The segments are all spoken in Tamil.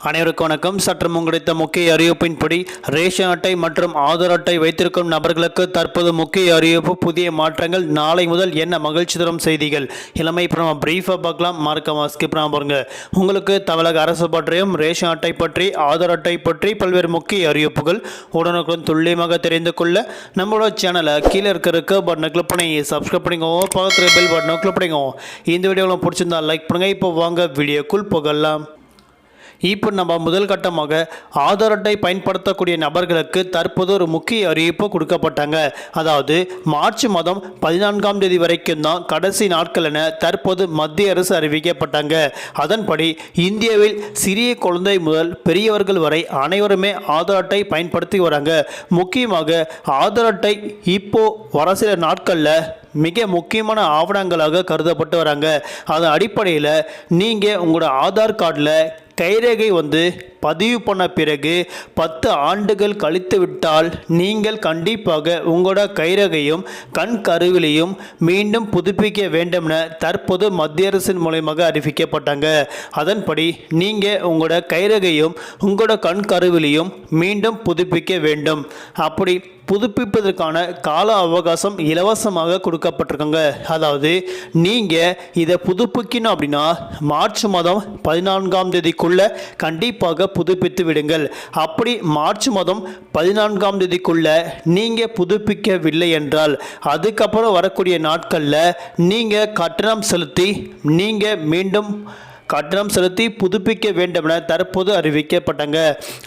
அனைவருக்கும் வணக்கம். சற்று முன் கிடைத்த முக்கிய அறிவிப்பின்படி ரேஷன் அட்டை மற்றும் ஆதார் அட்டை வைத்திருக்கும் நபர்களுக்கு தற்போது முக்கிய அறிவிப்பு, புதிய மாற்றங்கள். நாளை முதல் என்ன மகிழ்ச்சி தரும் செய்திகள் இளமை நம்ம பிரீஃபாக பார்க்கலாம். மார்க்கமா ஸ்கிப் பண்ணாம பாருங்க. உங்களுக்கு தமிழக அரசு பற்றியும் ரேஷன் அட்டை பற்றி, ஆதார் அட்டை பற்றி பல்வேறு முக்கிய அறிவிப்புகள் உடனுக்குடன் துல்லியமாக தெரிந்து கொள்ள நம்மளோட சேனலை கீழே இருக்கிற பட்டனை கிளிக் பண்ணி சப்ஸ்கிரைப் பண்ணிக்கோங்க. பக்கத்தில் பெல் பட்டனை கிளிக் பண்ணிக்கோங்க. இந்த வீடியோவில் பிடிச்சிருந்தா லைக் பண்ணுங்க. இப்போ வாங்க வீடியோக்குள் போகலாம். இப்போ நம்ம முதல் கட்டமாக ஆதார் அட்டை பயன்படுத்தக்கூடிய நபர்களுக்கு தற்போது ஒரு முக்கிய அறிவிப்பு கொடுக்கப்பட்டாங்க. அதாவது மார்ச் மாதம் 14ஆம் தேதி வரைக்கும் தான் கடைசி நாட்கள் என தற்போது மத்திய அரசு அறிவிக்கப்பட்டாங்க. அதன்படி இந்தியாவில் சிறிய குழந்தை முதல் பெரியவர்கள் வரை அனைவருமே ஆதார் அட்டை பயன்படுத்தி வராங்க. முக்கியமாக ஆதார் அட்டை இப்போ வர சில நாட்களில் மிக முக்கியமான ஆவணங்களாக கருதப்பட்டு வராங்க. அதன் அடிப்படையில் நீங்கள் உங்களோட ஆதார் கார்டில் கைரேகை பதிவு பண்ண பிறகு 10 ஆண்டுகள் கழித்து விட்டால் நீங்கள் கண்டிப்பாக உங்களோட கைரேகையும் கண் கருவிலையும் மீண்டும் புதுப்பிக்க வேண்டும் என தற்போது மத்திய அரசின் மூலமாக அறிவிக்கப்பட்டாங்க. அதன்படி நீங்கள் உங்களோட கைரேகையும் உங்களோட கண் கருவிலையும் மீண்டும் புதுப்பிக்க வேண்டும். அப்படி புதுப்பிப்பதற்கான கால அவகாசம் இலவசமாக கொடுக்கப்பட்டிருக்காங்க. அதாவது நீங்கள் இதை புதுப்பிக்கணும் அப்படின்னா மார்ச் மாதம் 14ஆம் தேதிக்குள்ள கண்டிப்பாக புதுப்பித்து விடுங்கள். அப்படி மார்ச் மாதம் 14ஆம் தேதிக்குள்ள நீங்கள் புதுப்பிக்கவில்லை என்றால் அதுக்கப்புறம் வரக்கூடிய நாட்களில் நீங்கள் கட்டணம் செலுத்தி புதுப்பிக்க வேண்டும் என தற்போது அறிவிக்கப்பட்டாங்க.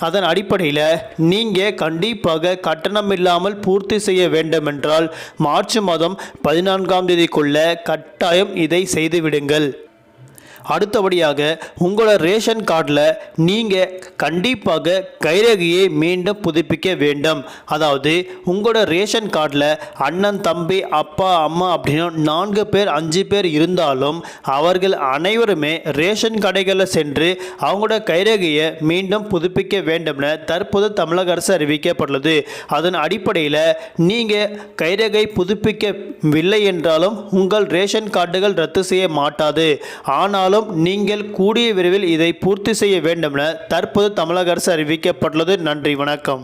அதன் அடிப்படையில் நீங்கள் கண்டிப்பாக கட்டணம் இல்லாமல் பூர்த்தி செய்ய வேண்டும் என்றால் மார்ச் மாதம் 14ஆம் தேதிக்குள்ள கட்டாயம் இதை செய்துவிடுங்கள். அடுத்தபடியாக உங்களோட ரேஷன் கார்டில் நீங்கள் கண்டிப்பாக கைரேகையை மீண்டும் புதுப்பிக்க வேண்டும். அதாவது உங்களோட ரேஷன் கார்டில் அண்ணன், தம்பி, அப்பா, அம்மா அப்படின்னு 4 பேர் 5 பேர் இருந்தாலும் அவர்கள் அனைவருமே ரேஷன் கடைகளில் சென்று அவங்களோட கைரேகையை மீண்டும் புதுப்பிக்க வேண்டும் என தற்போது தமிழக அரசு அறிவிக்கப்பட்டுள்ளது. அதன் அடிப்படையில் நீங்கள் கைரேகை புதுப்பிக்கவில்லை என்றாலும் உங்கள் ரேஷன் கார்டுகள் ரத்து செய்ய மாட்டாது. ஆனால் நீங்கள் கூடிய விரைவில் இதை பூர்த்தி செய்ய வேண்டும் என தற்போது தமிழக அரசு அறிவிக்கப்பட்டுள்ளது. நன்றி, வணக்கம்.